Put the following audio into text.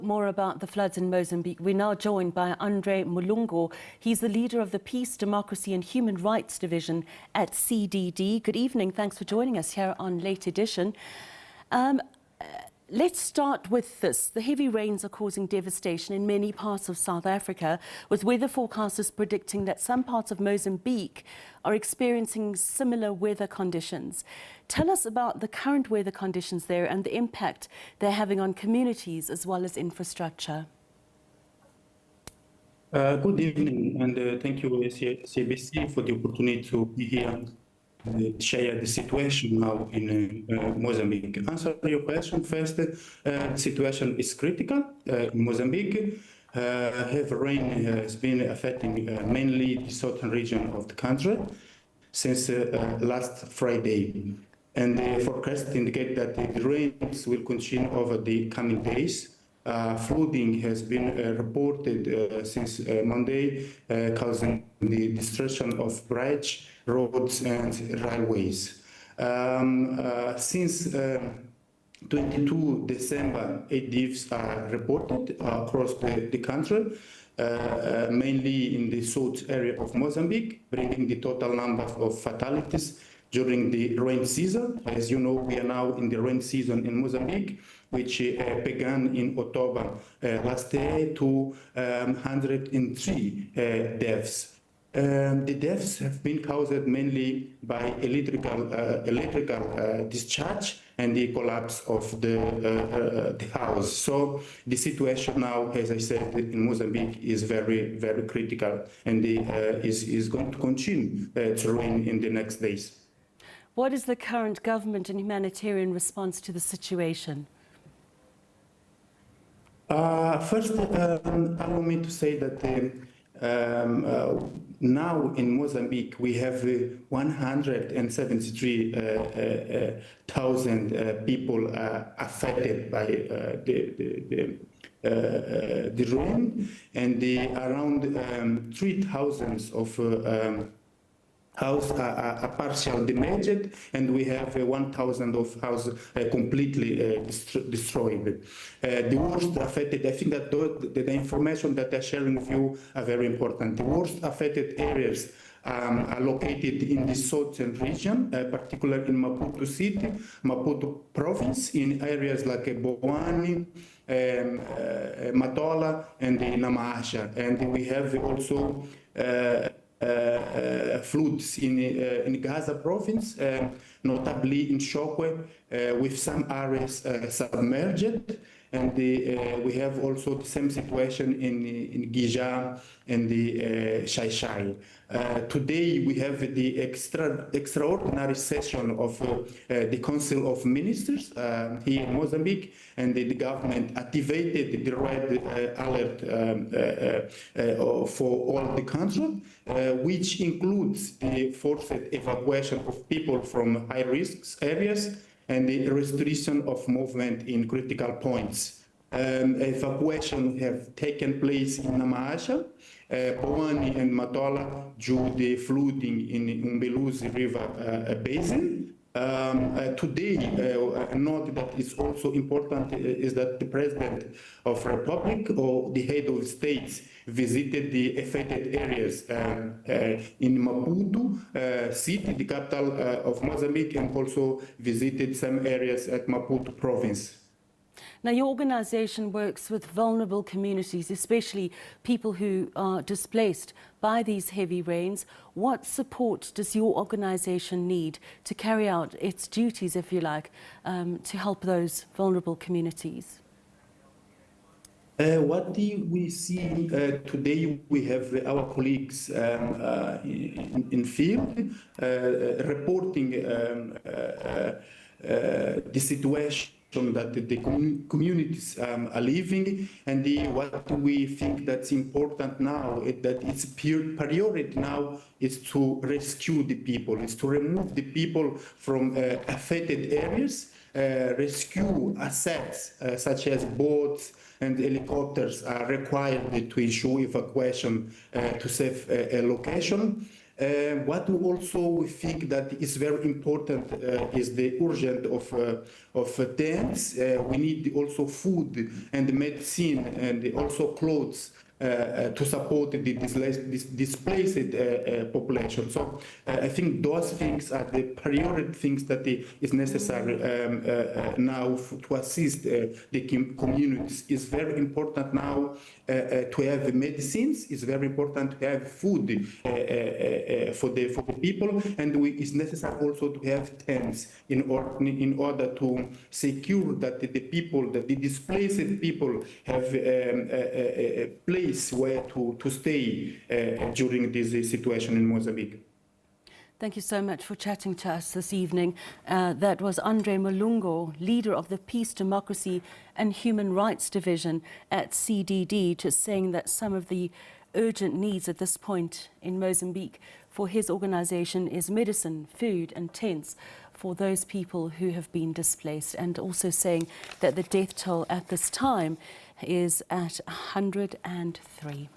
more about the floods in Mozambique. We're now joined by André Mulungo. He's the leader of the Peace, Democracy and Human Rights Division at CDD. Good evening. Thanks for joining us here on Late Edition. Let's start with this. The heavy rains are causing devastation in many parts of South Africa, with weather forecasters predicting that some parts of Mozambique are experiencing similar weather conditions. Tell us about the current weather conditions there and the impact they're having on communities as well as infrastructure. Good evening, and thank you, SABC, for the opportunity to be here and share the situation now in Mozambique. Answer your question first. The situation is critical in Mozambique. Heavy rain has been affecting mainly the southern region of the country since last Friday. And the forecast indicate that the rains will continue over the coming days. Flooding has been reported since Monday, causing the destruction of bridges, roads and railways. Since 22 December, 8 deaths are reported across the country, mainly in the south area of Mozambique, bringing the total number of fatalities during the rain season. As you know, we are now in the rain season in Mozambique, which began in October last year to 103 deaths. The deaths have been caused mainly by electrical discharge and the collapse of the house. So the situation now, as I said, in Mozambique is very, very critical, and is going to continue to rain in the next days. What is the current government and humanitarian response to the situation? First, allow me to say that now in Mozambique we have 173,000 people affected by the rain, and around 3,000 of houses are partially damaged, and we have 1,000 of houses completely destroyed. The worst affected, I think that the information that I'm sharing with you are very important. The worst affected areas are located in the southern region, particularly in Maputo City, Maputo province, in areas like Boani, Matola, and Namasha. And we have also floods in Gaza province, notably in Shokwe, with some areas submerged, and we have also the same situation in Gija and the Shai. Today we have the extraordinary session of the Council of Ministers here in Mozambique, and the government activated the red alert for all the country, which includes the forced evacuation of people from high-risk areas and the restriction of movement in critical points. Evacuation have taken place in Namasha, Boani and Matola due to the flooding in Umbeluzi River basin. Today, a note that is also important is that the President of the Republic or the head of states visited the affected areas in Maputo City, the capital of Mozambique, and also visited some areas at Maputo province. Now, your organization works with vulnerable communities, especially people who are displaced by these heavy rains. What support does your organization need to carry out its duties, if you like, to help those vulnerable communities? What we see today, we have our colleagues in field reporting the situation that the communities are living, and what we think that's important now is that its priority now is to rescue the people, is to remove the people from affected areas, rescue assets such as boats and helicopters are required to ensure evacuation to safe location. What we also think that is very important is the urgent of tents. We need also food and medicine and also clothes to support the displaced population. So I think those things are the priority things that is necessary now to assist the communities. It's very important now to have medicines. It's very important to have food for the people, and it's necessary also to have tents in order to secure that the people, that the displaced people have a place where to stay during this situation in Mozambique. Thank you so much for chatting to us this evening. That was André Mulungo, leader of the Peace, Democracy and Human Rights Division at CDD, just saying that some of the urgent needs at this point in Mozambique for his organization is medicine, food and tents for those people who have been displaced, and also saying that the death toll at this time is at 103.